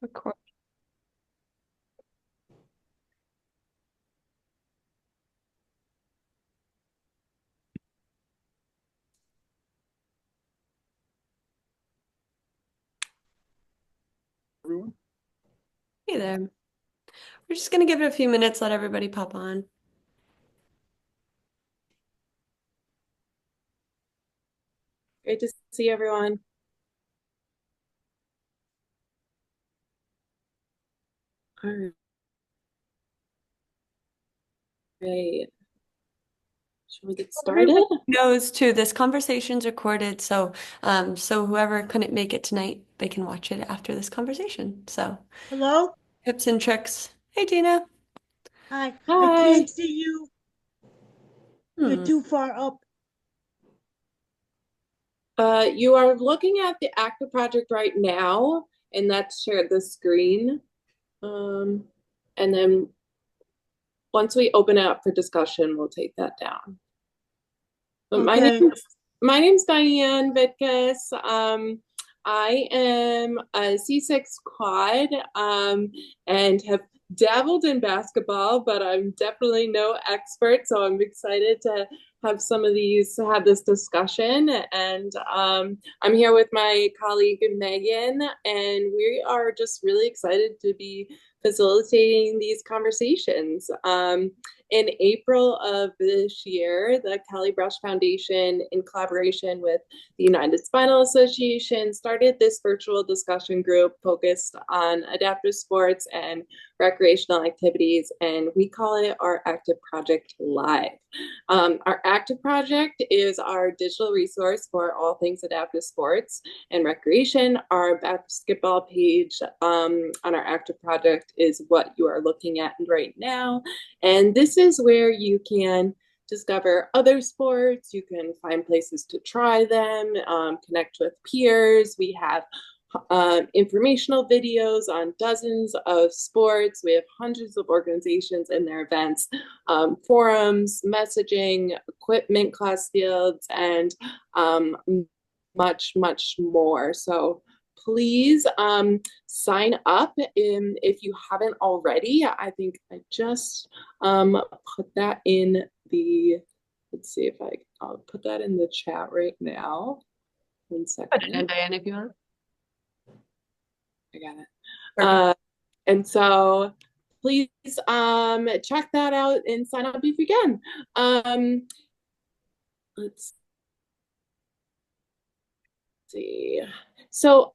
Record. Everyone. Hey there. We're just gonna give it a few minutes, let everybody pop on. Great to see everyone. All right. Shall we get Everybody started? knows too, this conversation's recorded, so whoever couldn't make it tonight, they can watch it after this conversation. So Hello? tips and tricks. Hey Gina. Hi. I Hi. can't see you. You're Hmm. too far up. You are looking at the active project right now, and that's shared the screen. Um, and then once we open it up for discussion, we'll take that down. But Okay. my name's Diane Vitkus. I am a C6 quad and have dabbled in basketball, but I'm definitely no expert. So I'm excited to have this discussion. And I'm here with my colleague Megan, and we are just really excited to be facilitating these conversations. In April of this year, the Kelly Brush Foundation, in collaboration with the United Spinal Association, started this virtual discussion group focused on adaptive sports and recreational activities, and we call it our Active Project Live. Our Active Project is our digital resource for all things adaptive sports and recreation. Our basketball page on our Active Project is what you are looking at right now. And this is where you can discover other sports. You can find places to try them, connect with peers. We have informational videos on dozens of sports. We have hundreds of organizations and their events, forums, messaging, equipment class fields, and much, much more. So please sign up if you haven't already. I think I just put that in the, let's see if I'll put that in the chat right now. One Put it in, second. Diane, if you want. I got it. Perfect. And so please check that out and sign up if you can. Let's see. So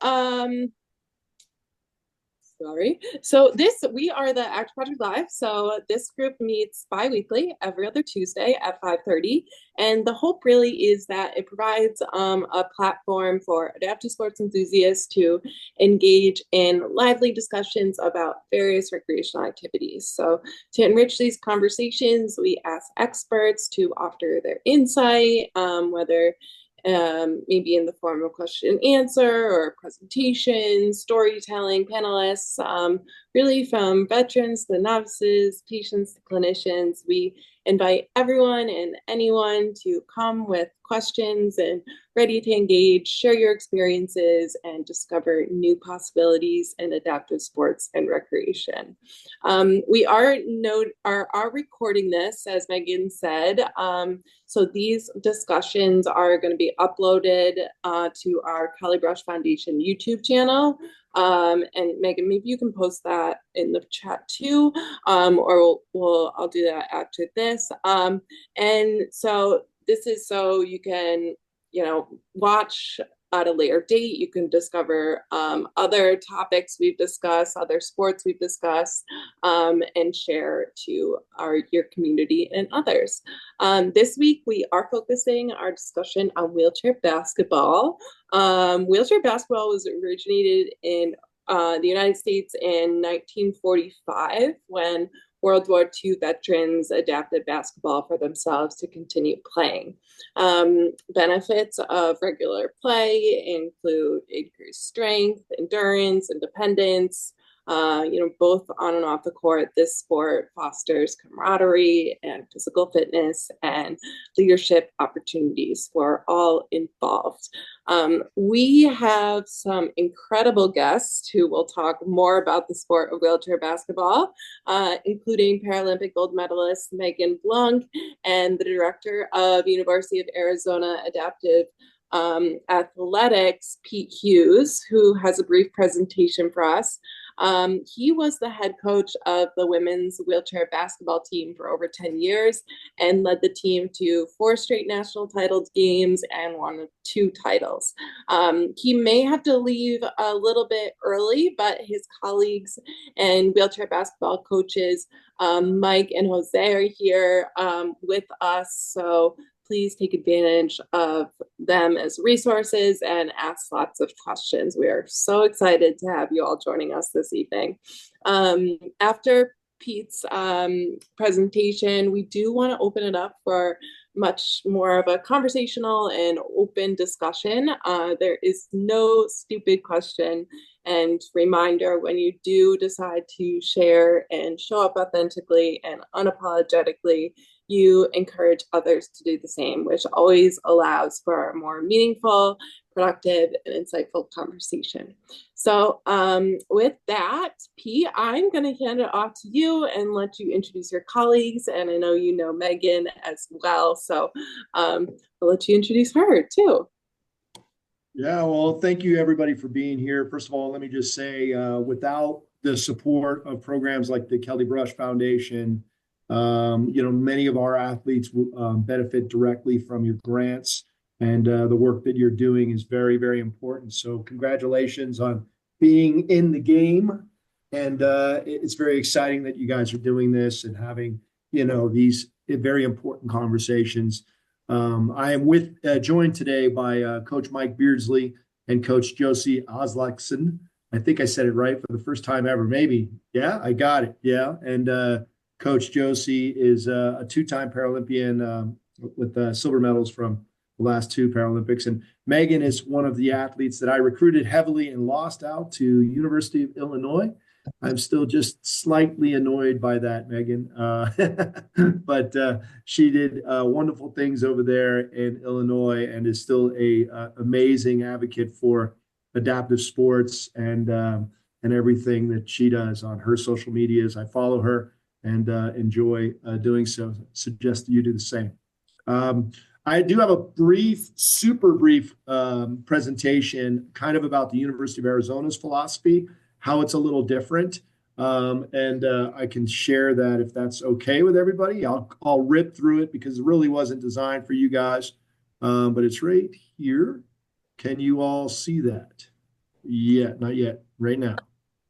sorry. So we are the Act Project Live. So this group meets bi-weekly every other Tuesday at 5:30. And the hope really is that it provides a platform for adaptive sports enthusiasts to engage in lively discussions about various recreational activities. So to enrich these conversations, we ask experts to offer their insight, whether maybe in the form of question and answer or presentation, storytelling, panelists, really from veterans to novices, patients to clinicians. We invite everyone and anyone to come with questions and ready to engage, share your experiences, and discover new possibilities in adaptive sports and recreation. We are recording this, as Megan said. So these discussions are going to be uploaded to our Kelly Brush Foundation YouTube channel. And Megan, maybe you can post that in the chat too, or I'll do that after this. And so this is so you can, watch at a later date. You can discover other topics we've discussed, other sports we've discussed, and share to your community and others. This week, we are focusing our discussion on wheelchair basketball. Wheelchair basketball was originated in the United States in 1945 when World War II veterans adapted basketball for themselves to continue playing. Benefits of regular play include increased strength, endurance, independence, Both on and off the court. This sport fosters camaraderie and physical fitness and leadership opportunities for all involved. We have some incredible guests who will talk more about the sport of wheelchair basketball, including Paralympic gold medalist Megan Blunk and the director of University of Arizona Adaptive Athletics, Pete Hughes, who has a brief presentation for us. He was the head coach of the women's wheelchair basketball team for over 10 years and led the team to 4 straight national title games and won 2 titles. He may have to leave a little bit early, but his colleagues and wheelchair basketball coaches, Mike and Jose, are here with us. So please take advantage of them as resources and ask lots of questions. We are so excited to have you all joining us this evening. After Pete's presentation, we do want to open it up for much more of a conversational and open discussion. There is no stupid question. And reminder, when you do decide to share and show up authentically and unapologetically, you encourage others to do the same, which always allows for a more meaningful, productive, and insightful conversation. So with that, Pete, I'm going to hand it off to you and let you introduce your colleagues. And I know you know Megan as well, so I'll let you introduce her too. Yeah, well, thank you everybody for being here. First of all, let me just say, without the support of programs like the Kelly Brush Foundation, many of our athletes benefit directly from your grants, and the work that you're doing is very, very important. So congratulations on being in the game. And it's very exciting that you guys are doing this and having, these very important conversations. I am joined today by Coach Mike Beardsley and Coach Josie Oslakson. I think I said it right for the first time ever, maybe. Yeah, I got it. Yeah. And Coach Josie is a 2-time Paralympian with silver medals from the last 2 Paralympics. And Megan is one of the athletes that I recruited heavily and lost out to University of Illinois. I'm still just slightly annoyed by that, Megan. But she did wonderful things over there in Illinois and is still a amazing advocate for adaptive sports and everything that she does on her social medias. I follow her and enjoy doing so. Suggest you do the same. I do have a super brief presentation kind of about the University of Arizona's philosophy, how it's a little different. And I can share that if that's okay with everybody. I'll rip through it because it really wasn't designed for you guys, but it's right here. Can you all see that? Yeah, not yet, right now.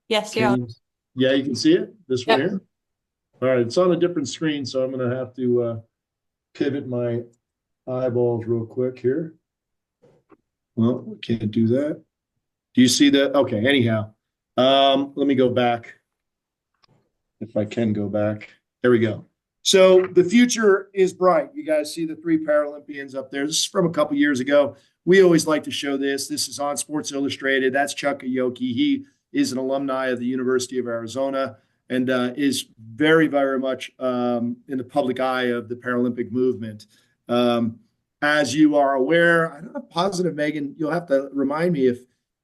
Yes, yeah. Yeah, you can see it? This one Yep. here? All right, it's on a different screen, so I'm going to have to pivot my eyeballs real quick here. Well, we can't do that. Do you see that? Okay, anyhow, let me go back. If I can go back. There we go. So the future is bright. You guys see the 3 Paralympians up there. This is from a couple years ago. We always like to show this. This is on Sports Illustrated. That's Chuck Aoki. He is an alumni of the University of Arizona and is very, very much in the public eye of the Paralympic movement. As you are aware, I'm not positive, Megan, you'll have to remind me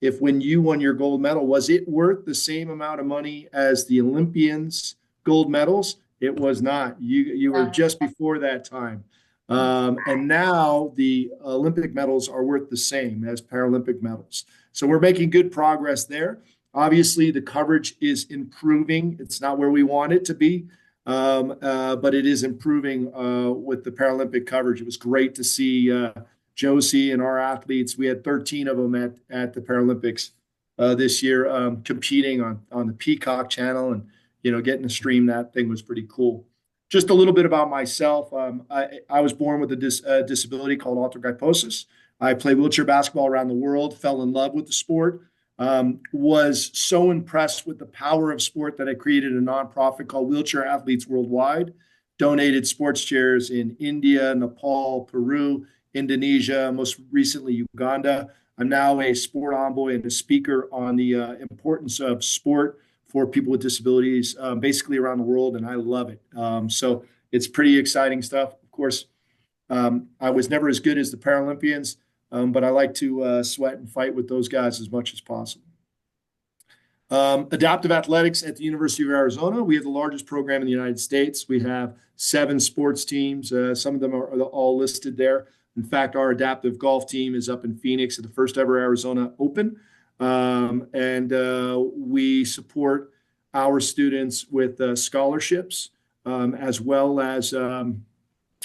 if when you won your gold medal, was it worth the same amount of money as the Olympians' gold medals? It was not. You were just before that time. And now the Olympic medals are worth the same as Paralympic medals. So we're making good progress there. Obviously, the coverage is improving. It's not where we want it to be, but it is improving with the Paralympic coverage. It was great to see Josie and our athletes. We had 13 of them at the Paralympics this year competing on the Peacock channel, and getting to stream that thing was pretty cool. Just a little bit about myself. I was born with a disability called arthrogryposis. I played wheelchair basketball around the world, fell in love with the sport, was so impressed with the power of sport that I created a nonprofit called Wheelchair Athletes Worldwide, donated sports chairs in India, Nepal, Peru, Indonesia, most recently Uganda. I'm now a sport envoy and a speaker on the importance of sport for people with disabilities, basically around the world, and I love it. So it's pretty exciting stuff. Of course, I was never as good as the Paralympians, but I like to sweat and fight with those guys as much as possible. Adaptive athletics at the University of Arizona. We have the largest program in the United States. We have 7 sports teams. Some of them are all listed there. In fact, our adaptive golf team is up in Phoenix at the first ever Arizona Open. And we support our students with scholarships, as well as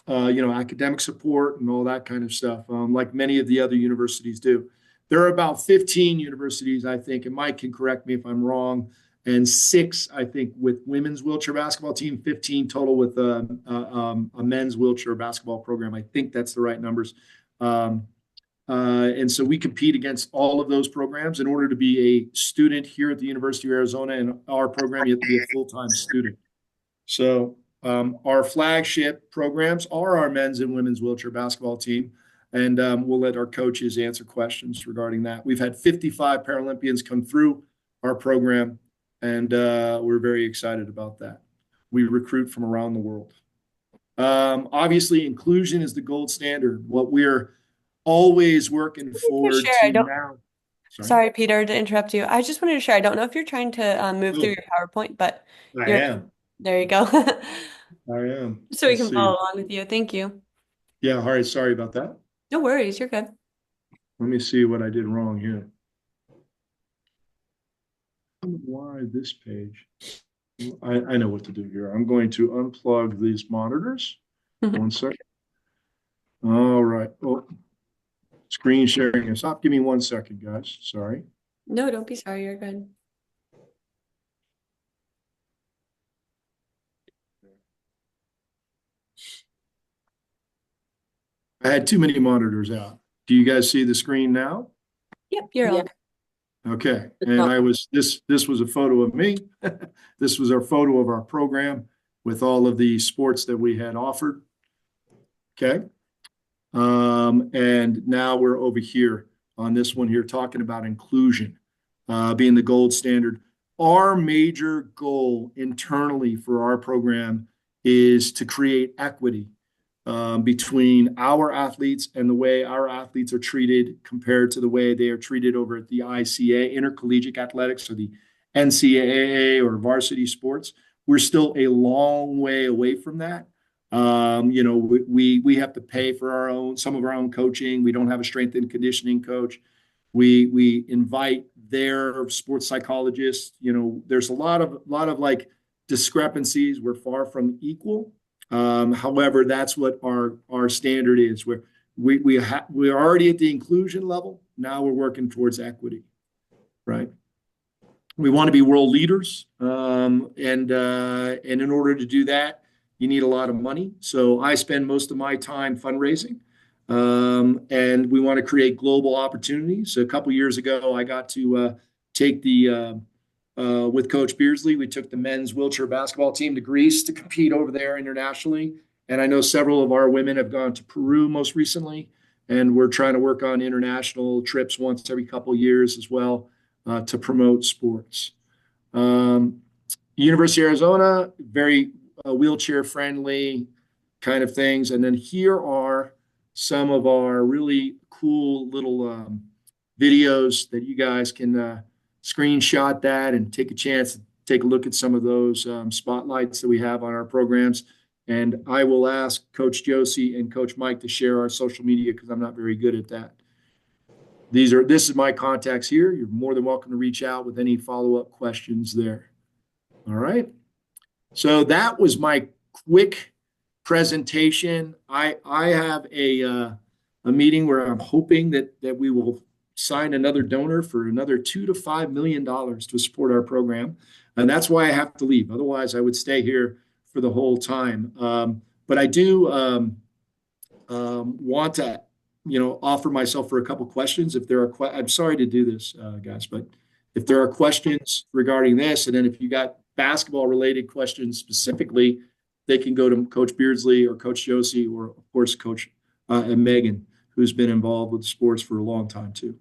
academic support and all that kind of stuff, like many of the other universities do. There are about 15 universities, I think, and Mike can correct me if I'm wrong, and 6, I think, with women's wheelchair basketball team, 15 total with a men's wheelchair basketball program. I think that's the right numbers. And so we compete against all of those programs. In order to be a student here at the University of Arizona and our program, you have to be a full-time student. So our flagship programs are our men's and women's wheelchair basketball team. And we'll let our coaches answer questions regarding that. We've had 55 Paralympians come through our program, and we're very excited about that. We recruit from around the world. Obviously, inclusion is the gold standard. What we're always working forward to now. Sorry, Peter, to interrupt you. I just wanted to share. I don't know if you're trying to move through your PowerPoint, but I am. There you go. I am. So we can follow along with you. Thank you. Yeah, all right. Sorry about that. No worries. You're good. Let me see what I did wrong here. Why this page? I know what to do here. I'm going to unplug these monitors. 1 second. All right. Oh, screen sharing. Stop. Give me 1 second, guys. Sorry. No, don't be sorry. You're good. I had too many monitors out. Do you guys see the screen now? Yep, you're on. Okay. And this was a photo of me. This was our photo of our program with all of the sports that we had offered. Okay. And now we're over here on this one here talking about inclusion, being the gold standard. Our major goal internally for our program is to create equity between our athletes and the way our athletes are treated compared to the way they are treated over at the ICA, intercollegiate athletics, or the NCAA or varsity sports. We're still a long way away from that. We have to pay for some of our own coaching. We don't have a strength and conditioning coach. We invite their sports psychologists. There's a lot of like discrepancies. We're far from equal. However, that's what our standard is. We're already at the inclusion level. Now we're working towards equity, right? We want to be world leaders, and in order to do that, you need a lot of money. So I spend most of my time fundraising, and we want to create global opportunities. So a couple years ago, I got to take with Coach Beardsley, we took the men's wheelchair basketball team to Greece to compete over there internationally. And I know several of our women have gone to Peru most recently, and we're trying to work on international trips once every couple of years as well to promote sports. University of Arizona, very wheelchair friendly kind of things. And then here are some of our really cool little videos that you guys can screenshot that and take a chance to take a look at some of those spotlights that we have on our programs. And I will ask Coach Josie and Coach Mike to share our social media because I'm not very good at that. This is my contacts here. You're more than welcome to reach out with any follow-up questions there. All right. So that was my quick presentation. I have a meeting where I'm hoping that we will sign another donor for another $2 to $5 million to support our program. And that's why I have to leave. Otherwise, I would stay here for the whole time. But I do want to, offer myself for a couple questions. If there are, I'm sorry to do this, guys, but if there are questions regarding this, and then if you got basketball related questions specifically, they can go to Coach Beardsley or Coach Josie, or of course, Coach and Megan, who's been involved with sports for a long time too.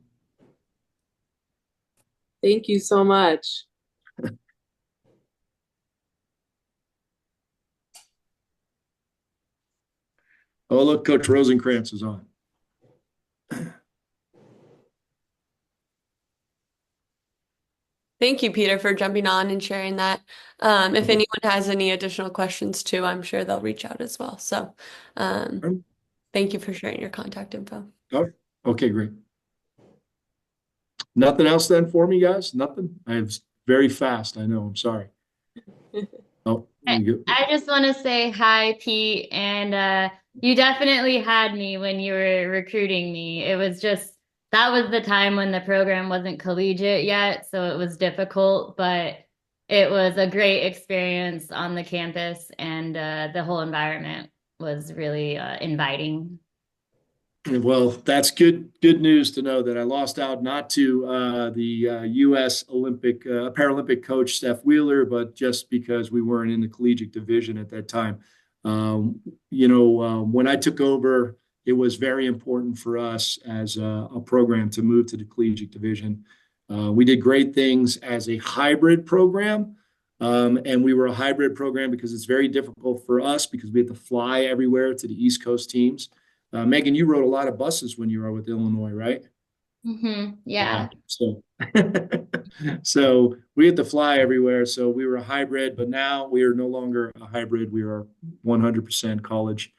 Thank you so much. Oh, look, Coach Rosenkrantz is on. Thank you, Peter, for jumping on and sharing that. If anyone has any additional questions too, I'm sure they'll reach out as well. So, thank you for sharing your contact info. Oh, okay, great. Nothing else then for me, guys? Nothing? I was very fast. I know. I'm sorry. Oh, I just want to say hi, Pete, and you definitely had me when you were recruiting me. It was just that was the time when the program wasn't collegiate yet, so it was difficult, but it was a great experience on the campus, and the whole environment was really inviting. Well, that's good news to know that I lost out not to the U.S. Paralympic coach Steph Wheeler, but just because we weren't in the collegiate division at that time. When I took over, it was very important for us as a program to move to the collegiate division. We did great things as a hybrid program. And we were a hybrid program because it's very difficult for us because we had to fly everywhere to the East Coast teams. Megan, you rode a lot of buses when you were with Illinois, right? Yeah. So, so we had to fly everywhere. So we were a hybrid, but now we are no longer a hybrid. We are 100% college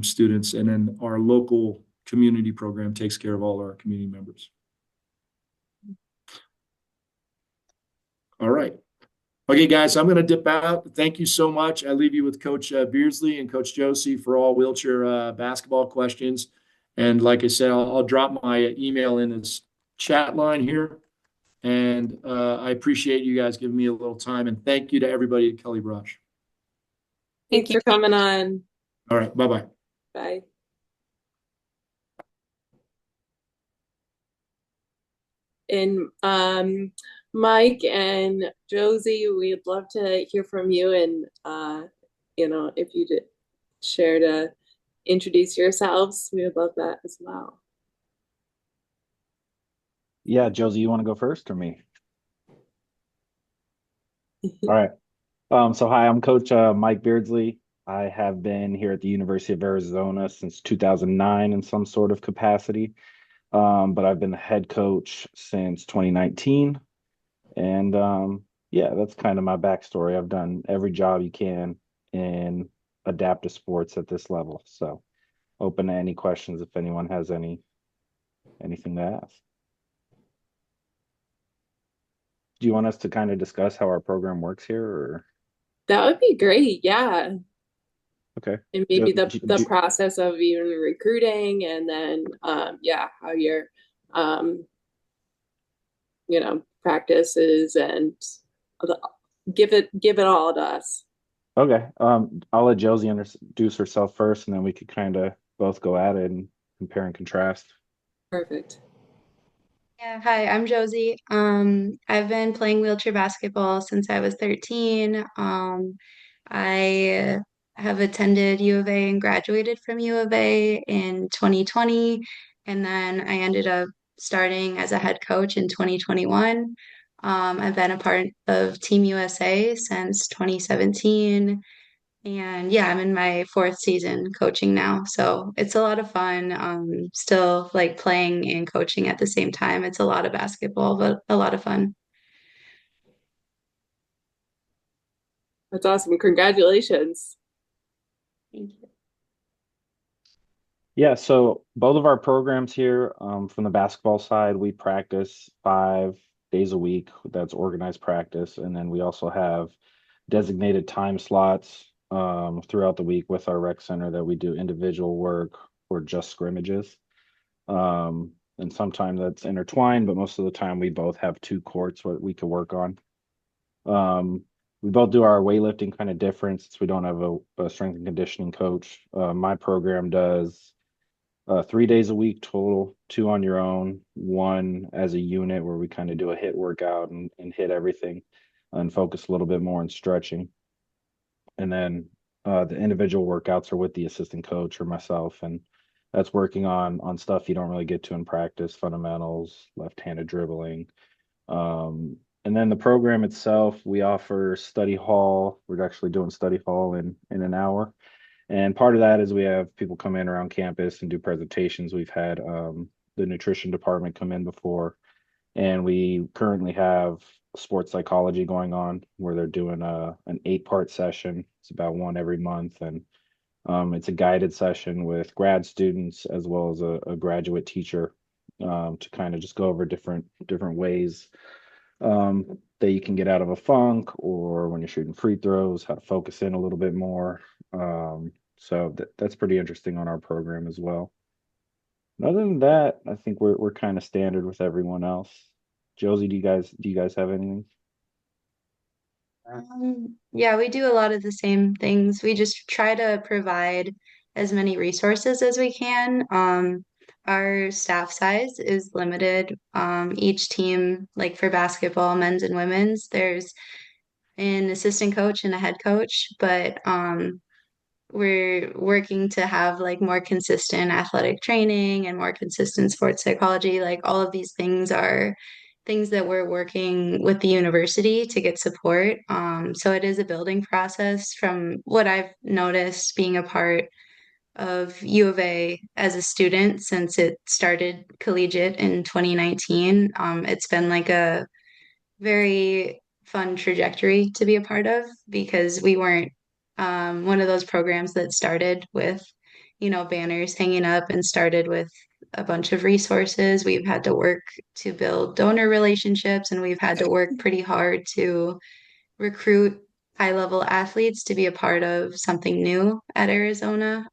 students, and then our local community program takes care of all our community members. All right. Okay, guys, I'm going to dip out. Thank you so much. I leave you with Coach Beardsley and Coach Josie for all wheelchair basketball questions. And like I said, I'll drop my email in this chat line here. And I appreciate you guys giving me a little time. And thank you to everybody at Kelly Brush. Thanks for coming on. All right. Bye-bye. Bye. And Mike and Josie, we'd love to hear from you, and if you did share to introduce yourselves, we would love that as well. Yeah, Josie, you want to go first or me? All right. So hi, I'm Coach Mike Beardsley. I have been here at the University of Arizona since 2009 in some sort of capacity. But I've been the head coach since 2019. And yeah, that's kind of my backstory. I've done every job you can in adaptive sports at this level. So open to any questions if anyone has anything to ask. Do you want us to kind of discuss how our program works here, or? That would be great. Yeah. Okay. And maybe the process of even recruiting, and then how your practices, and give it all to us. Okay. I'll let Josie introduce herself first, and then we could kind of both go at it and compare and contrast. Perfect. Yeah, hi, I'm Josie. I've been playing wheelchair basketball since I was 13. I have attended U of A and graduated from U of A in 2020, and then I ended up starting as a head coach in 2021. I've been a part of Team USA since 2017. And yeah, I'm in my fourth season coaching now. So it's a lot of fun. Still like playing and coaching at the same time. It's a lot of basketball, but a lot of fun. That's awesome. Congratulations. Thank you. Yeah, so both of our programs here, from the basketball side, we practice 5 days a week. That's organized practice. And then we also have designated time slots throughout the week with our rec center that we do individual work or just scrimmages. And sometimes that's intertwined, but most of the time we both have 2 courts what we could work on. We both do our weightlifting kind of different since we don't have a strength and conditioning coach. My program does 3 days a week total, 2 on your own, 1 as a unit where we kind of do a hit workout and hit everything and focus a little bit more on stretching. And then the individual workouts are with the assistant coach or myself, and that's working on stuff you don't really get to in practice, fundamentals, left-handed dribbling. And then the program itself, we offer study hall. We're actually doing study hall in an hour. And part of that is we have people come in around campus and do presentations. We've had the nutrition department come in before, and we currently have sports psychology going on where they're doing an 8-part session. It's about one every month, and it's a guided session with grad students as well as a graduate teacher to kind of just go over different ways that you can get out of a funk, or when you're shooting free throws, how to focus in a little bit more. So that's pretty interesting on our program as well. Other than that, I think we're kind of standard with everyone else. Josie, do you guys have anything? Yeah, we do a lot of the same things. We just try to provide as many resources as we can. Our staff size is limited. Each team, like for basketball, men's and women's, there's an assistant coach and a head coach, but we're working to have like more consistent athletic training and more consistent sports psychology. Like all of these things are things that we're working with the university to get support. So it is a building process from what I've noticed being a part of U of A as a student since it started collegiate in 2019. It's been like a very fun trajectory to be a part of because we weren't one of those programs that started with, banners hanging up and started with a bunch of resources. We've had to work to build donor relationships, and we've had to work pretty hard to recruit high level athletes to be a part of something new at Arizona.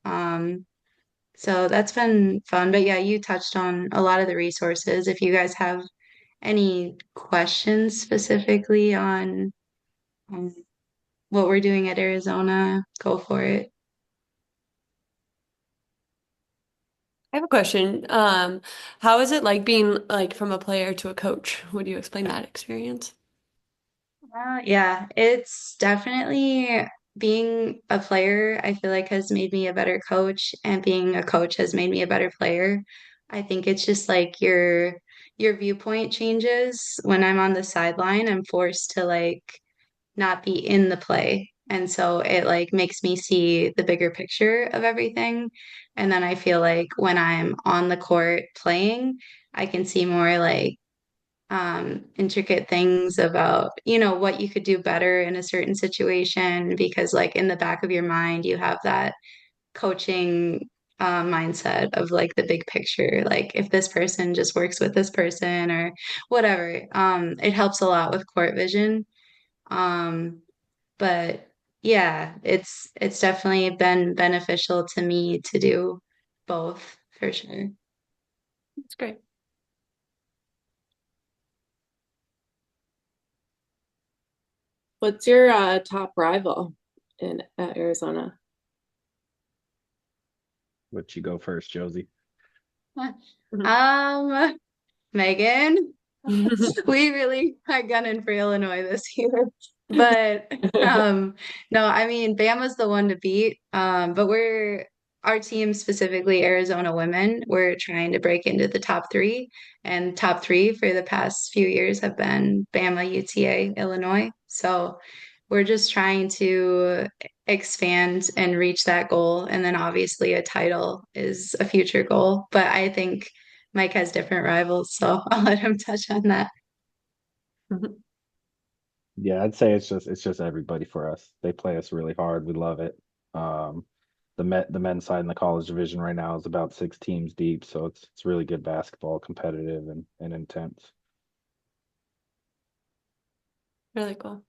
So that's been fun. But yeah, you touched on a lot of the resources. If you guys have any questions specifically on um, what we're doing at Arizona, go for it. I have a question. How is it like being like from a player to a coach? Would you explain that experience? Yeah, it's definitely being a player, I feel like has made me a better coach, and being a coach has made me a better player. I think it's just like your viewpoint changes. When I'm on the sideline, I'm forced to like not be in the play. And so it like makes me see the bigger picture of everything. And then I feel like when I'm on the court playing, I can see more like intricate things about, what you could do better in a certain situation because like in the back of your mind, you have that coaching mindset of like the big picture. Like if this person just works with this person or whatever, it helps a lot with court vision. Um, but yeah, it's definitely been beneficial to me to do both for sure. That's great. What's your top rival in at Arizona? Let you go first, Josie. Um, Megan, we really are gunning for Illinois this year. But no, I mean Bama's the one to beat. But our team specifically Arizona women, we're trying to break into the top three. And top three for the past few years have been Bama, UTA, Illinois. So we're just trying to expand and reach that goal. And then obviously a title is a future goal. But I think Mike has different rivals, so I'll let him touch on that. Yeah, I'd say it's just everybody for us. They play us really hard. We love it. Um, the men's side in the college division right now is about 6 teams deep, so it's really good basketball, competitive and intense. Really cool.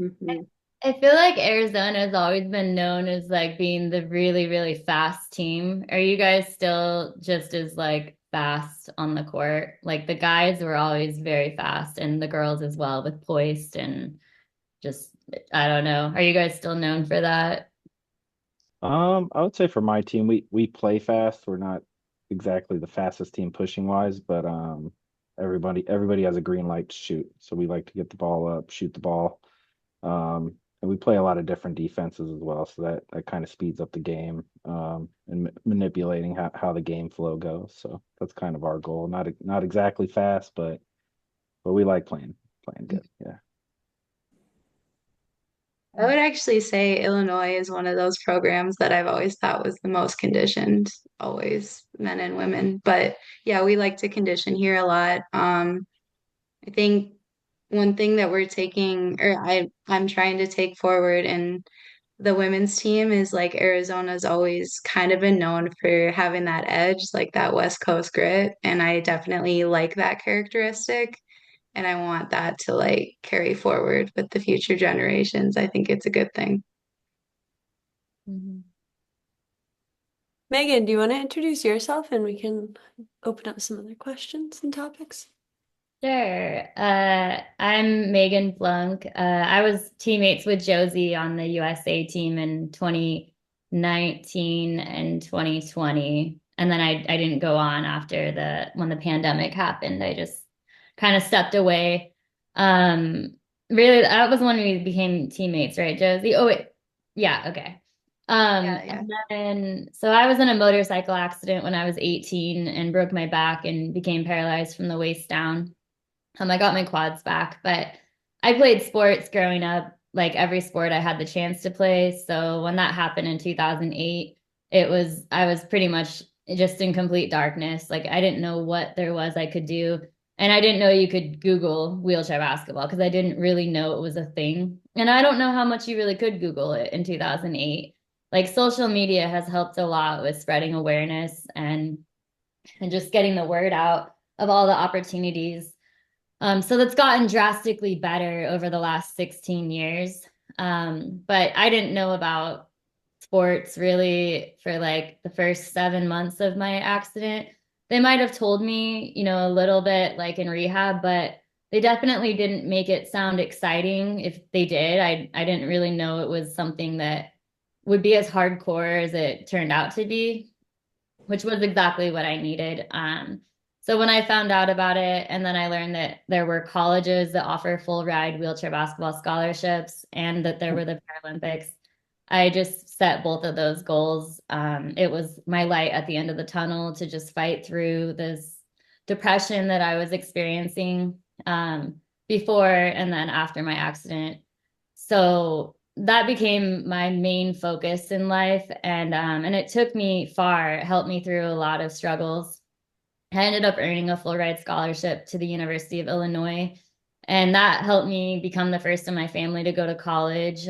Mhm. I feel like Arizona has always been known as like being the really, really fast team. Are you guys still just as like fast on the court? Like the guys were always very fast and the girls as well with poised and just I don't know. Are you guys still known for that? I would say for my team, we play fast. We're not exactly the fastest team pushing wise, but everybody has a green light to shoot. So we like to get the ball up, shoot the ball. And we play a lot of different defenses as well, so that kind of speeds up the game and manipulating how the game flow goes. So that's kind of our goal. Not exactly fast, but we like playing good. Yeah. I would actually say Illinois is one of those programs that I've always thought was the most conditioned, always men and women. But yeah, we like to condition here a lot. I think one thing that we're taking, or I'm trying to take forward in the women's team is like Arizona's always kind of been known for having that edge, like that West Coast grit. And I definitely like that characteristic. And I want that to like carry forward with the future generations. I think it's a good thing. Mhm. Megan, do you want to introduce yourself and we can open up some other questions and topics? Sure. I'm Megan Blunk. I was teammates with Josie on the USA team in 2019 and 2020. And then I didn't go on after when the pandemic happened. I just kind of stepped away. Um, really, that was when we became teammates, right, Josie? Oh, wait. Yeah, okay. Yeah. And then, so I was in a motorcycle accident when I was 18 and broke my back and became paralyzed from the waist down. I got my quads back, but I played sports growing up, like every sport I had the chance to play. So when that happened in 2008, I was pretty much just in complete darkness. Like I didn't know what there was I could do. And I didn't know you could Google wheelchair basketball because I didn't really know it was a thing. And I don't know how much you really could Google it in 2008. Like social media has helped a lot with spreading awareness and just getting the word out of all the opportunities. So that's gotten drastically better over the last 16 years. But I didn't know about sports really for like the first 7 months of my accident. They might have told me, a little bit like in rehab, but they definitely didn't make it sound exciting. If they did, I didn't really know it was something that would be as hardcore as it turned out to be, which was exactly what I needed. So when I found out about it, and then I learned that there were colleges that offer full ride wheelchair basketball scholarships and that there were the Paralympics, I just set both of those goals. It was my light at the end of the tunnel to just fight through this depression that I was experiencing before and then after my accident. So that became my main focus in life, and it took me far. It helped me through a lot of struggles. I ended up earning a full ride scholarship to the University of Illinois, and that helped me become the first in my family to go to college.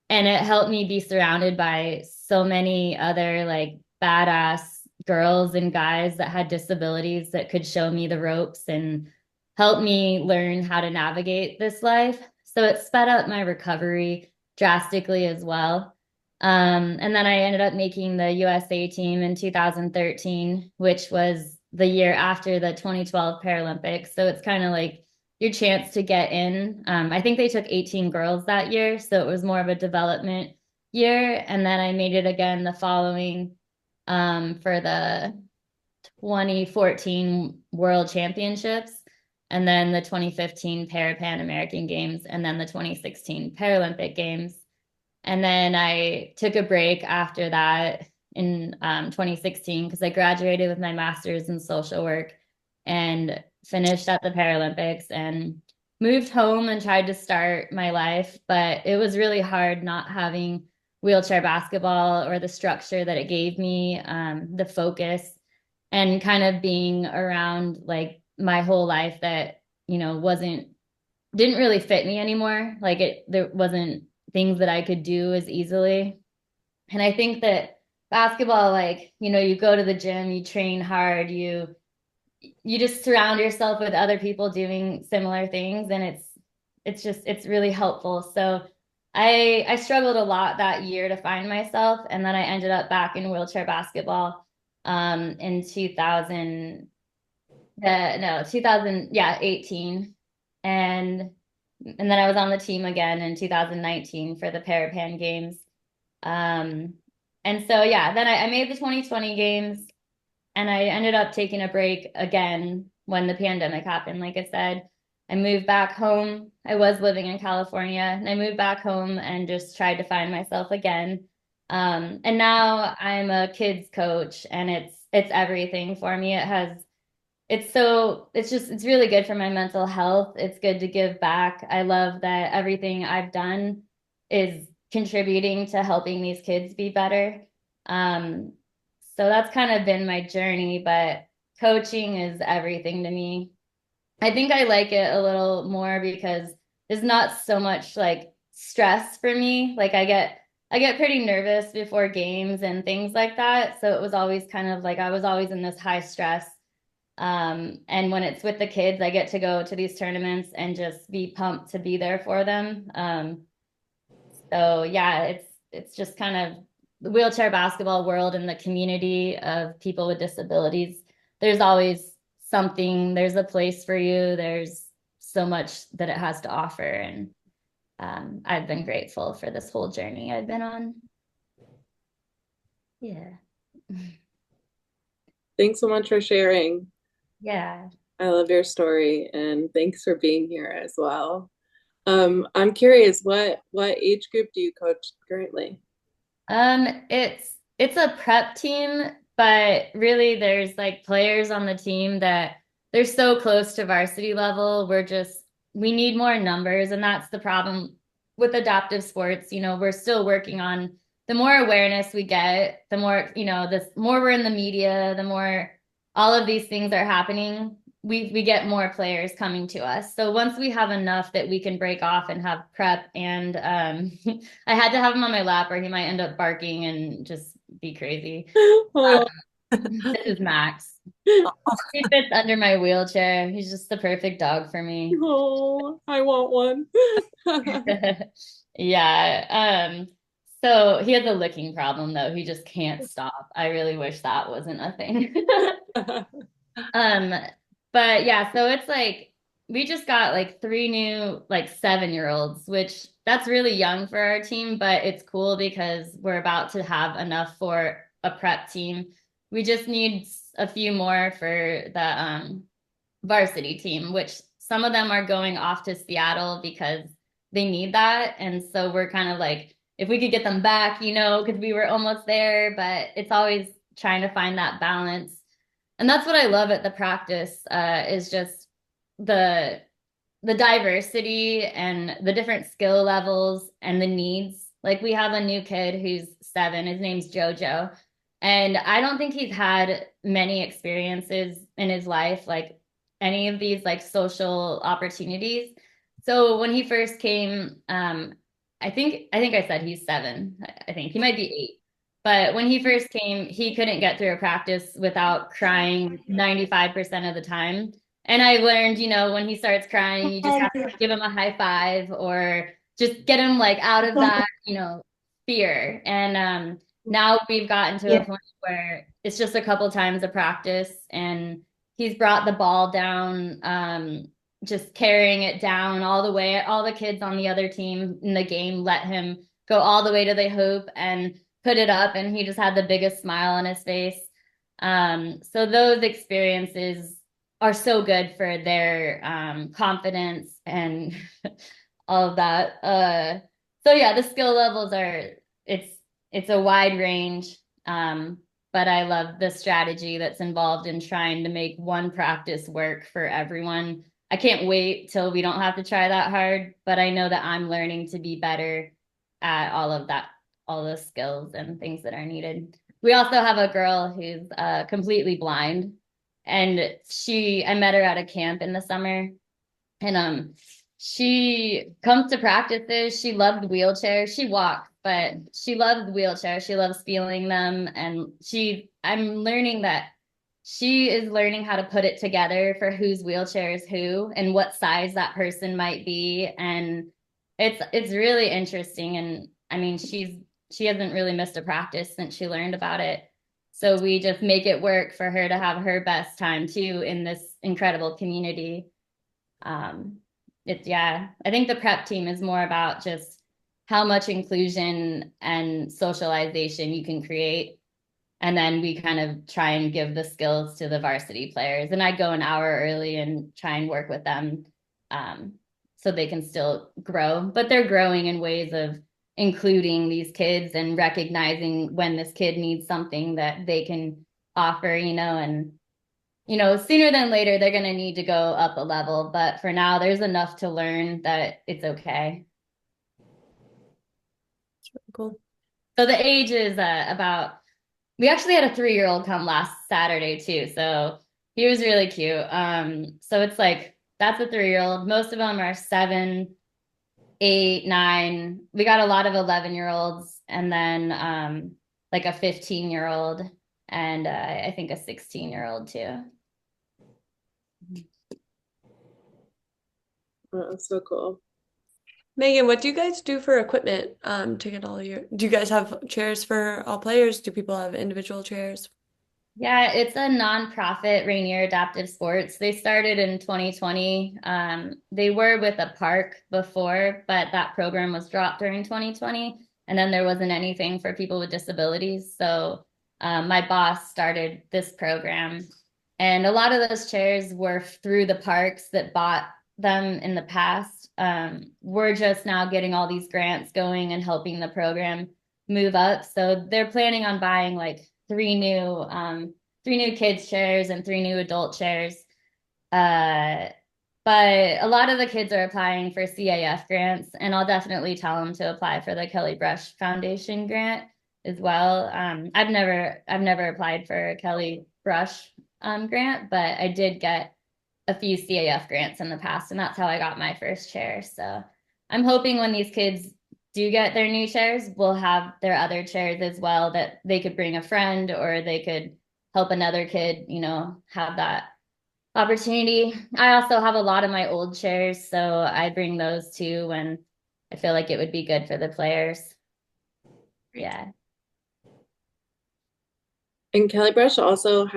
And it helped me be surrounded by so many other like badass girls and guys that had disabilities that could show me the ropes and help me learn how to navigate this life. So it sped up my recovery drastically as well. And then I ended up making the USA team in 2013, which was the year after the 2012 Paralympics. So it's kind of like your chance to get in. I think they took 18 girls that year, so it was more of a development year. And then I made it again the following for the 2014 World Championships, and then the 2015 Pan American Games, and then the 2016 Paralympic Games. And then I took a break after that in 2016 because I graduated with my master's in social work and finished at the Paralympics and moved home and tried to start my life. But it was really hard not having wheelchair basketball or the structure that it gave me, the focus, and kind of being around like my whole life that, didn't really fit me anymore. Like there wasn't things that I could do as easily. And I think that basketball, like, you go to the gym, you train hard, you just surround yourself with other people doing similar things, and it's really helpful. So I struggled a lot that year to find myself, and then I ended up back in wheelchair basketball in 2000 no 2000 yeah 18, and then I was on the team again in 2019 for the Parapan Games. Um, and so yeah, then I made the 2020 games, and I ended up taking a break again when the pandemic happened. Like I said, I moved back home. I was living in California, and I moved back home and just tried to find myself again. And now I'm a kids coach, and it's everything for me. It's really good for my mental health. It's good to give back. I love that everything I've done is contributing to helping these kids be better. So that's kind of been my journey, but coaching is everything to me. I think I like it a little more because there's not so much like stress for me. Like I get pretty nervous before games and things like that. So it was always kind of like I was always in this high stress. And when it's with the kids, I get to go to these tournaments and just be pumped to be there for them. So yeah, it's just kind of the wheelchair basketball world and the community of people with disabilities. There's always something, there's a place for you. There's so much that it has to offer. And I've been grateful for this whole journey I've been on. Yeah. Thanks so much for sharing. Yeah. I love your story, and thanks for being here as well. I'm curious, what age group do you coach currently? It's a prep team, but really there's like players on the team that they're so close to varsity level. We need more numbers, and that's the problem with adaptive sports. You know, we're still working on the more awareness we get, the more, you know, the more we're in the media, the more all of these things are happening. We get more players coming to us. So once we have enough that we can break off and have prep and I had to have him on my lap or he might end up barking and just be crazy. Oh, This is Max. He fits under my wheelchair. He's just the perfect dog for me. oh, I want one. Yeah. So he has a licking problem though. He just can't stop. I really wish that wasn't a thing. Um, but yeah, so it's like we just got like three new like 7-year-olds, which that's really young for our team, but it's cool because we're about to have enough for a prep team. We just need a few more for the varsity team, which some of them are going off to Seattle because they need that. And so we're kind of like, if we could get them back, you know, because we were almost there, but it's always trying to find that balance. And that's what I love at the practice is just the the diversity and the different skill levels and the needs. Like we have a new kid who's 7. His name's Jojo. And I don't think he's had many experiences in his life, like any of these like social opportunities. So when he first came, I think I said he's 7. I think he might be 8. But when he first came, he couldn't get through a practice without crying 95% of the time. And I learned, you know, when he starts crying, you just have to give him a high five or just get him like out of that, you know, fear. And now we've gotten to a point where it's just a couple times a practice and he's brought the ball down, just carrying it down all the way. All the kids on the other team in the game let him go all the way to the hoop and put it up, and he just had the biggest smile on his face. So those experiences are so good for their confidence and all of that. So yeah, the skill levels are it's a wide range. But I love the strategy that's involved in trying to make one practice work for everyone. I can't wait till we don't have to try that hard, but I know that I'm learning to be better at all of that, all those skills and things that are needed. We also have a girl who's completely blind, and I met her at a camp in the summer, and she comes to practices. She loved wheelchairs. She walked, but she loves wheelchairs. She loves feeling them, and I'm learning that she is learning how to put it together for whose wheelchair is who and what size that person might be, and it's really interesting. And I mean, she hasn't really missed a practice since she learned about it. So we just make it work for her to have her best time too in this incredible community. Yeah, I think the prep team is more about just how much inclusion and socialization you can create. And then we kind of try and give the skills to the varsity players. And I go an hour early and try and work with them so they can still grow. But they're growing in ways of including these kids and recognizing when this kid needs something that they can offer, you know, and sooner than later, they're going to need to go up a level. But for now, there's enough to learn that it's okay. Cool. So the age is about, we actually had a 3-year-old come last Saturday too. So he was really cute. So it's like, that's a 3-year-old. Most of them are 7, 8, 9. We got a lot of 11-year-olds and then like a 15-year-old and I think a 16-year-old too. Oh, so cool. Megan, what do you guys do for equipment to get all your, do you guys have chairs for all players? Do people have individual chairs? Yeah, it's a nonprofit, Rainier Adaptive Sports. They started in 2020. They were with a park before, but that program was dropped during 2020. And then there wasn't anything for people with disabilities. So my boss started this program. And a lot of those chairs were through the parks that bought them in the past. We're just now getting all these grants going and helping the program move up. So they're planning on buying like three new kids chairs and 3 new adult chairs. But a lot of the kids are applying for CAF grants, and I'll definitely tell them to apply for the Kelly Brush Foundation grant as well. I've never applied for a Kelly Brush grant, but I did get a few CAF grants in the past, and that's how I got my first chair. So I'm hoping when these kids do get their new chairs, we'll have their other chairs as well that they could bring a friend or they could help another kid, have that opportunity. I also have a lot of my old chairs, so I bring those too when I feel like it would be good for the players. Yeah. And Kelly Brush also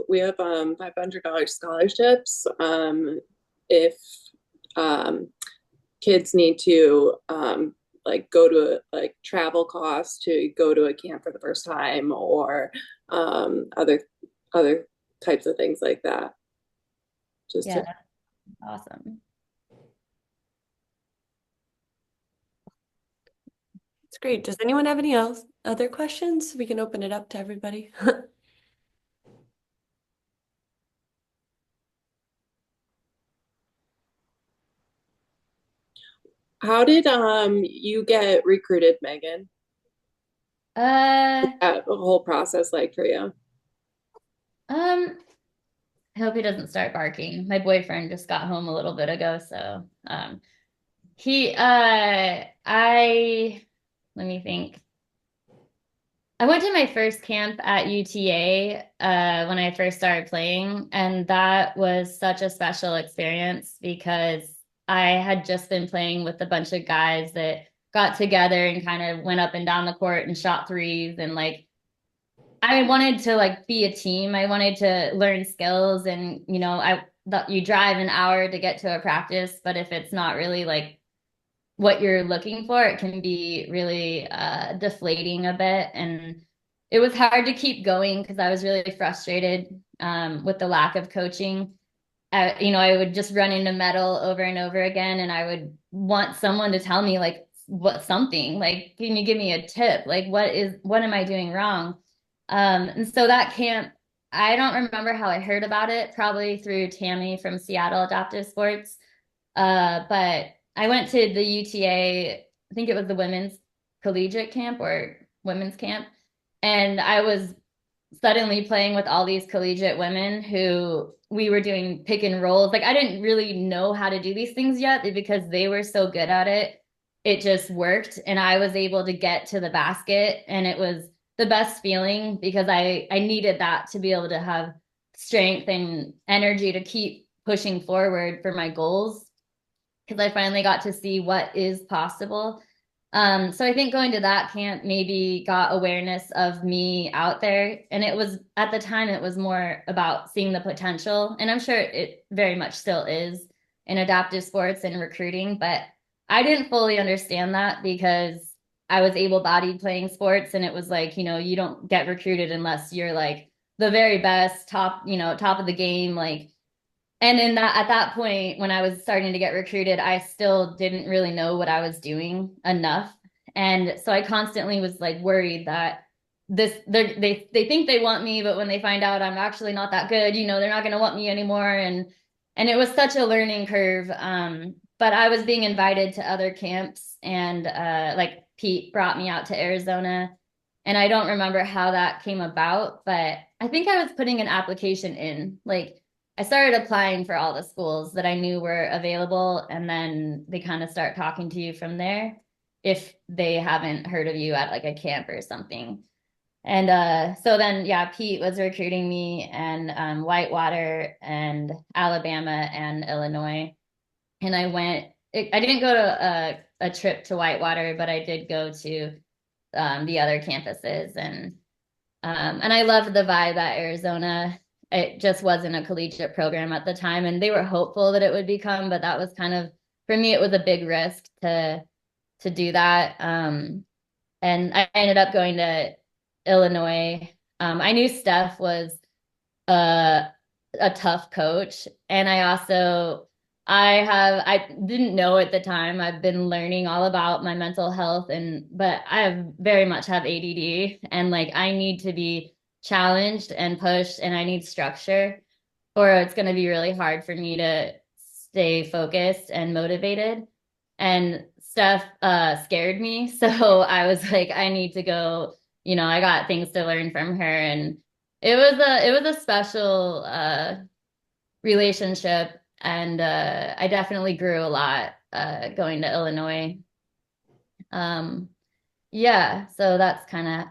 we have $500 scholarships if kids need to like go to like travel costs to go to a camp for the first time or other types of things like that. Yeah, that's awesome. It's great. Does anyone have any other questions? We can open it up to everybody. How did you get recruited, Megan? The whole process like for you? I hope he doesn't start barking. My boyfriend just got home a little bit ago, so let me think. I went to my first camp at UTA when I first started playing, and that was such a special experience because I had just been playing with a bunch of guys that got together and kind of went up and down the court and shot threes and like I wanted to like be a team. I wanted to learn skills and I thought you drive an hour to get to a practice, but if it's not really like what you're looking for, it can be really deflating a bit. And it was hard to keep going because I was really frustrated with the lack of coaching. I would just run into metal over and over again, and I would want someone to tell me like something like, can you give me a tip? Like, what am I doing wrong? And so that camp, I don't remember how I heard about it, probably through Tammy from Seattle Adaptive Sports. But I went to the UTA, I think it was the women's collegiate camp or women's camp. And I was suddenly playing with all these collegiate women who we were doing pick and rolls. Like I didn't really know how to do these things yet because they were so good at it. It just worked. And I was able to get to the basket and it was the best feeling because I needed that to be able to have strength and energy to keep pushing forward for my goals because I finally got to see what is possible. So I think going to that camp maybe got awareness of me out there. And it was at the time, it was more about seeing the potential. And I'm sure it very much still is in adaptive sports and recruiting, but I didn't fully understand that because I was able-bodied playing sports. And it was like, you don't get recruited unless you're like the very best top of the game. And at that point, when I was starting to get recruited, I still didn't really know what I was doing enough. And so I constantly was like worried that they think they want me, but when they find out I'm actually not that good, they're not going to want me anymore. And it was such a learning curve. but I was being invited to other camps, and like Pete brought me out to Arizona. And I don't remember how that came about, but I think I was putting an application in. Like I started applying for all the schools that I knew were available, and then they kind of start talking to you from there if they haven't heard of you at like a camp or something. And so then, yeah, Pete was recruiting me, and Whitewater and Alabama and Illinois. And I went, I didn't go to a trip to Whitewater, but I did go to the other campuses. And I loved the vibe at Arizona. It just wasn't a collegiate program at the time. And they were hopeful that it would become, but that was kind of, for me, it was a big risk to do that. And I ended up going to Illinois. I knew Steph was a a tough coach, and I didn't know at the time. I've been learning all about my mental health, but I very much have ADD, and like I need to be challenged and pushed, and I need structure, or it's going to be really hard for me to stay focused and motivated. And Steph scared me. So I was like, I need to go, I got things to learn from her. And it was a special relationship. And I definitely grew a lot going to Illinois. Um, yeah, so that's kind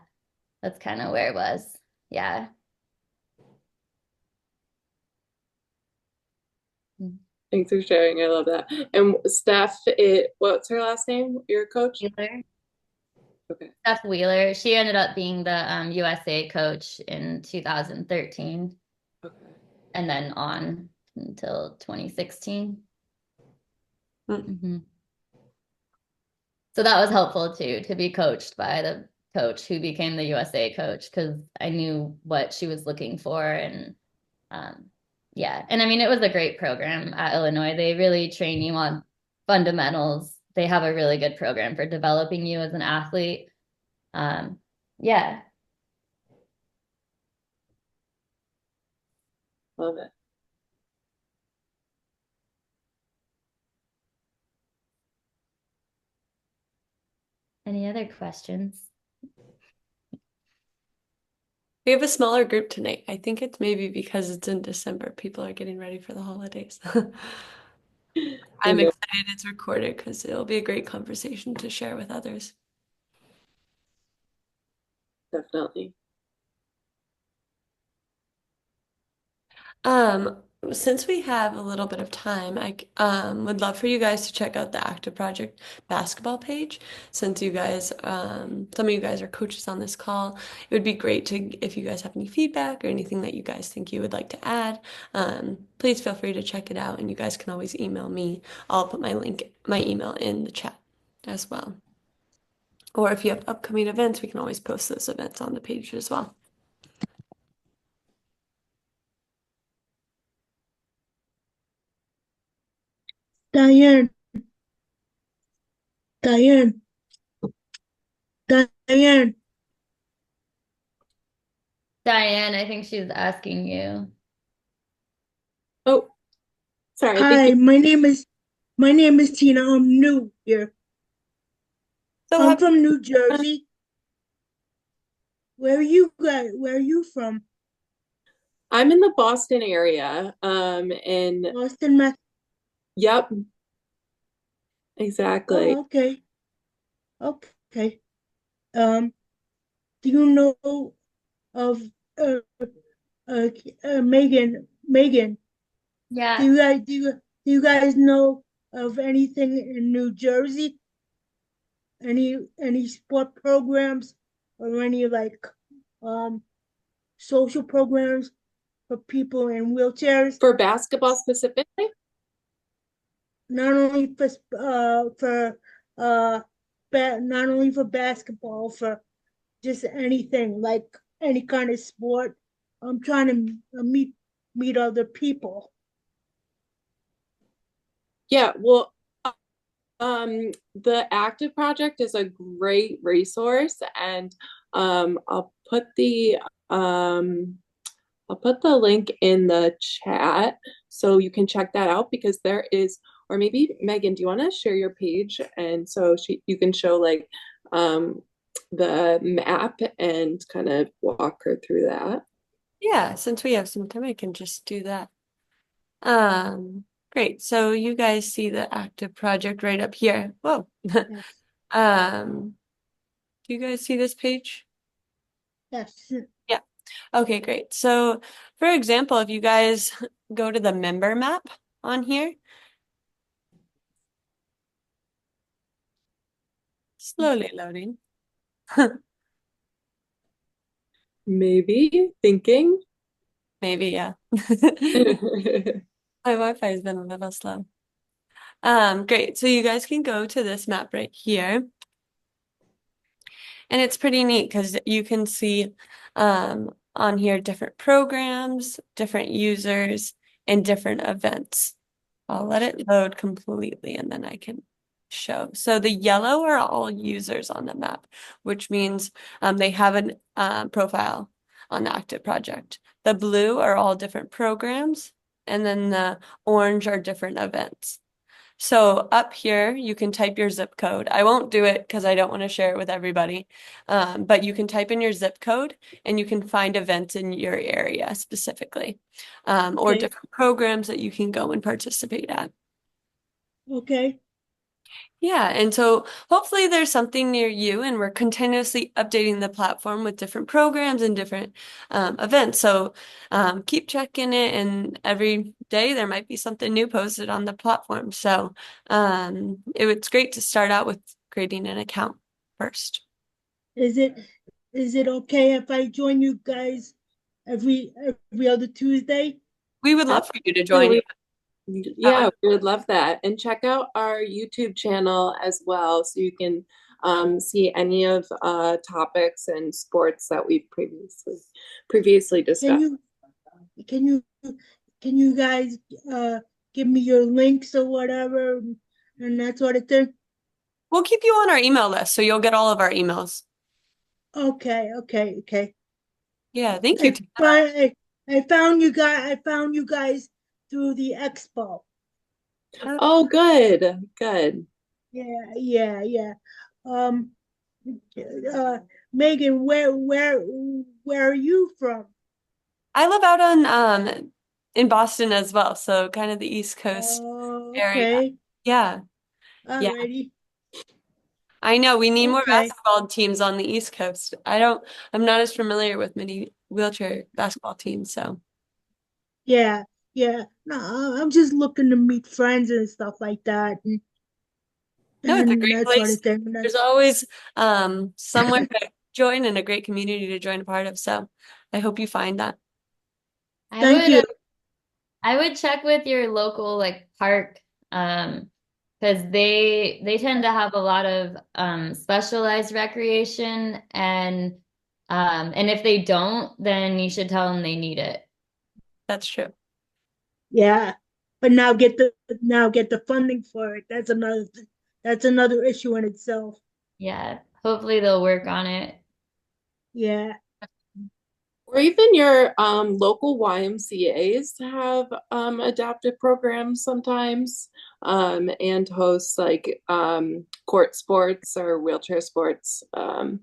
of where it was. Yeah. Thanks for sharing. I love that. And Steph, what's her last name? Your coach? Wheeler. Okay. Steph Wheeler. She ended up being the USA coach in 2013, Okay. and then on until 2016. Mm-hmm. So that was helpful too, to be coached by the coach who became the USA coach, because I knew what she was looking for. And yeah, and I mean, it was a great program at Illinois. They really train you on fundamentals. They have a really good program for developing you as an athlete. Yeah. Love it. Any other questions? We have a smaller group tonight. I think it's maybe because it's in December. People are getting ready for the holidays. I'm Okay. excited it's recorded because it'll be a great conversation to share with others. Definitely. Um, since we have a little bit of time, I would love for you guys to check out the Active Project basketball page. Since you guys, some of you guys are coaches on this call, it would be great to, if you guys have any feedback or anything that you guys think you would like to add, please feel free to check it out, and you guys can always email me. I'll put my email in the chat as well. Or if you have upcoming events, we can always post those events on the page as well. Diane, Diane, Diane. Diane, I think she's asking you. Oh, sorry. Thank Hi, you. my name is Tina. I'm new here. So I'm from New Jersey. Where are you from? I'm in the Boston area. And Boston, Mass. yep, exactly. Oh, okay. Okay. Um, do you know of uh, Megan? Yeah. Do you guys know of anything in New Jersey? Any sport programs or any like um social programs for people in wheelchairs? For basketball specifically? Not only uh not only for basketball, for just anything, like any kind of sport. I'm trying to meet other people. Yeah, well, the Active Project is a great resource, and um, I'll put the um, I'll put the link in the chat so you can check that out, because there is or maybe Megan, do you want to share your page? And so you can show like the map and kind of walk her through that. Yeah, since we have some time, I can just do that. Great. So you guys see the active project right up here. Whoa. Yes. Do you guys see this page? Yes. Yeah. Okay, great. So for example, if you guys go to the member map on here, slowly loading. Maybe thinking. Maybe, yeah. My Wi-Fi has been a little slow. Great. So you guys can go to this map right here. And it's pretty neat because you can see on here different programs, different users, and different events. I'll let it load completely and then I can show. So the yellow are all users on the map, which means they have a profile on the active project. The blue are all different programs, and then the orange are different events. So up here, you can type your zip code. I won't do it because I don't want to share it with everybody. But you can type in your zip code and you can find events in your area specifically, or Okay. different programs that you can go and participate at. Okay. Yeah, and so hopefully there's something near you, and we're continuously updating the platform with different programs and different events. So keep checking it, and every day there might be something new posted on the platform. So it's great to start out with creating an account first. Is it is it okay if I join you guys every other Tuesday? We would love for you to join. Absolutely. That Yeah, would we would love that. And check out our YouTube channel as well, so you can see any of topics and sports that we've previously Can discussed. you can you can you guys give me your links or whatever and that sort of thing? We'll keep you on our email list, so you'll get all of our emails. Okay, okay, okay. Yeah, thank you. I find I found you guys. I found you guys through the expo. Oh, good, good. Yeah, yeah, yeah. Um, uh, Megan, where are you from? I live out on in Boston as well, so kind of the East Coast area. Okay, Yeah. Yeah. alrighty. I know we need more Okay, basketball teams on the East Coast. I'm not as familiar with many wheelchair basketball teams, so yeah, yeah. No, I'm just looking to meet friends and stuff like that, no, it's a and great that sort place. of thing. There's always somewhere to join and a great community to join a part of. So I hope you find that. I Thank would you. I would check with your local like park because they tend to have a lot of specialized recreation and if they don't, then you should tell them they need it. That's true. Yeah, but now get the funding for it. That's another issue in itself. Yeah, hopefully they'll work on it. Yeah, Or even your local YMCA's have adaptive programs sometimes, and host like court sports or wheelchair sports. they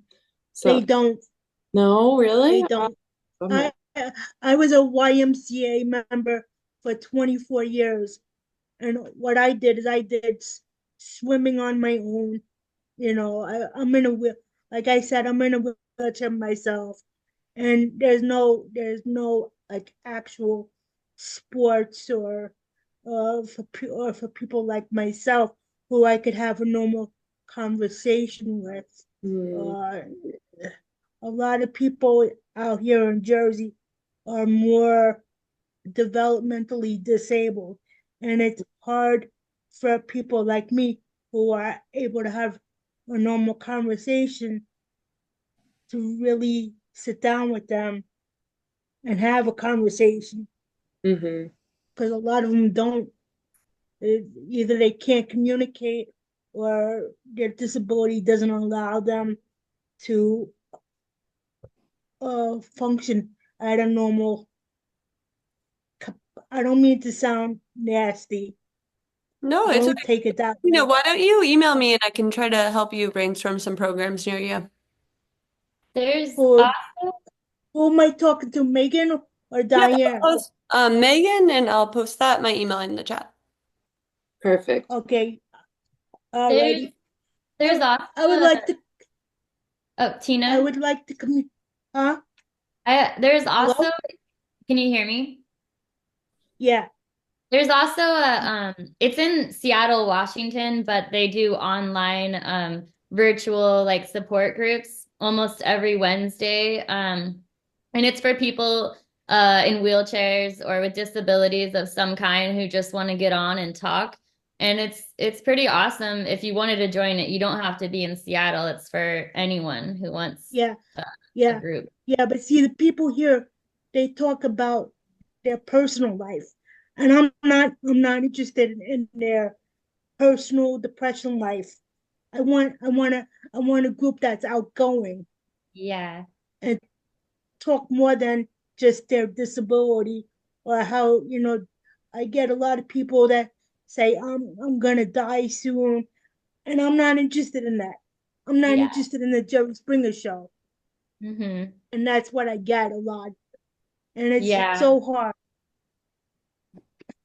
So don't. no, They really? don't. Bummer. I I was a YMCA member for 24 years, and what I did is I did swimming on my own. I'm in a like I said, I'm in a wheelchair myself, and there's no like actual sports or for people like myself who I could have a normal conversation with. Hmm. Uh, a lot of people out here in Jersey are more developmentally disabled, and it's hard for people like me who are able to have a normal conversation to really sit down with them and have a conversation Mm-hmm. because a lot of them don't. Either they can't communicate or their disability doesn't allow them to function at a normal. I don't mean to sound nasty, No, it's Don't okay. take it that You know, way. why don't you email me and I can try to help you brainstorm some programs near you? There's Who, also who am I talking to, Megan or Yep, Diane? I'll post Megan, and I'll post that my email in the chat. Perfect. Okay, there's alrighty. there's also I would like to, oh, I Tina. would like to come, huh? There's also, Hello? can you hear me? Yeah, There's also it's in Seattle, Washington, but they do online virtual like support groups almost every Wednesday. And it's for people in wheelchairs or with disabilities of some kind who just want to get on and talk. And it's pretty awesome. If you wanted to join it, you don't have to be in Seattle. It's for anyone who wants yeah, a, a yeah, group. yeah. But see, the people here, they talk about their personal life, and I'm not interested in their personal depression life. I want a group that's outgoing Yeah. and talk more than just their disability or how, I get a lot of people that say I'm gonna die soon, and I'm not interested in that. I'm not Yeah. interested in the Jerry Springer show, Hmm. and that's what I get a lot, and it's Yeah. so hard.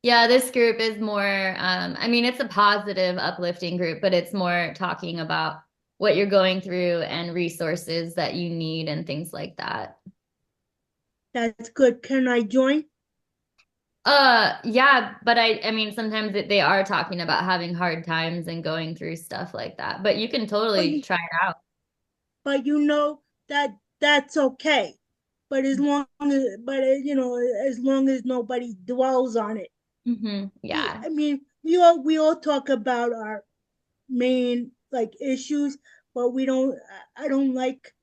Yeah, this group is more, I mean, it's a positive, uplifting group, but it's more talking about what you're going through and resources that you need and things like that. That's good. Can I join? Yeah, but I mean, sometimes they are talking about having hard times and going through stuff like that, but you can But totally you, try it out. but you know that that's okay. But as long as nobody dwells on it. Yeah. I mean, we all talk about our main like issues, but we don't. I don't like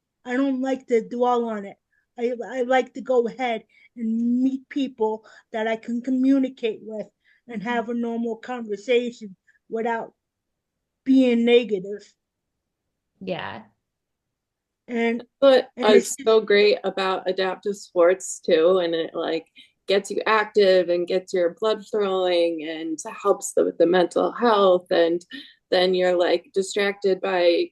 to dwell on it. I like to go ahead and meet people that I can communicate with and Mhm. have a normal conversation without being negative. Yeah. And What and it's is so great about adaptive sports too, and it like gets you active and gets your blood flowing and helps with the mental health, and then you're like distracted by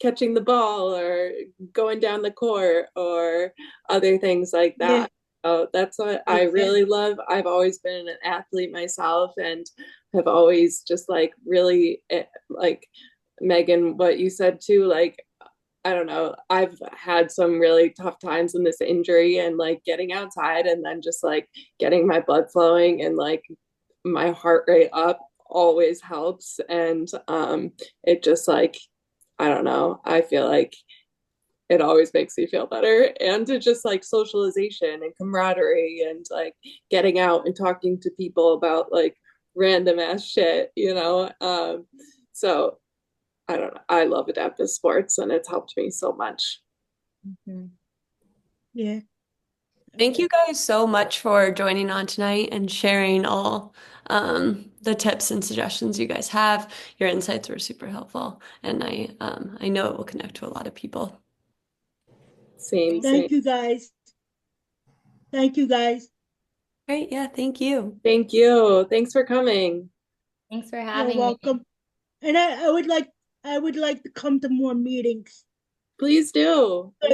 catching the ball or going down the court or other things like yeah, that. So that's what I yeah, really love. I've always been an athlete myself and have always just like really like Megan, what you said too, like I don't know. I've had some really tough times in this injury and like getting outside and then just like getting my blood flowing and like my heart rate up always helps. And it just like, I don't know. I feel like it always makes me feel better. And to just like socialization and camaraderie and like getting out and talking to people about like random ass shit. So I don't know. I love adaptive sports and it's helped me so much. Mhm. yeah. Thank you guys so much for joining on tonight and sharing all the tips and suggestions you guys have. Your insights were super helpful, and I know it will connect to a lot of people. Same, same. Thank you guys. Thank you guys. Great, yeah, thank you. Thank you. Thanks for coming. Thanks for You're having me. welcome. And I would like to come to more meetings. Please do.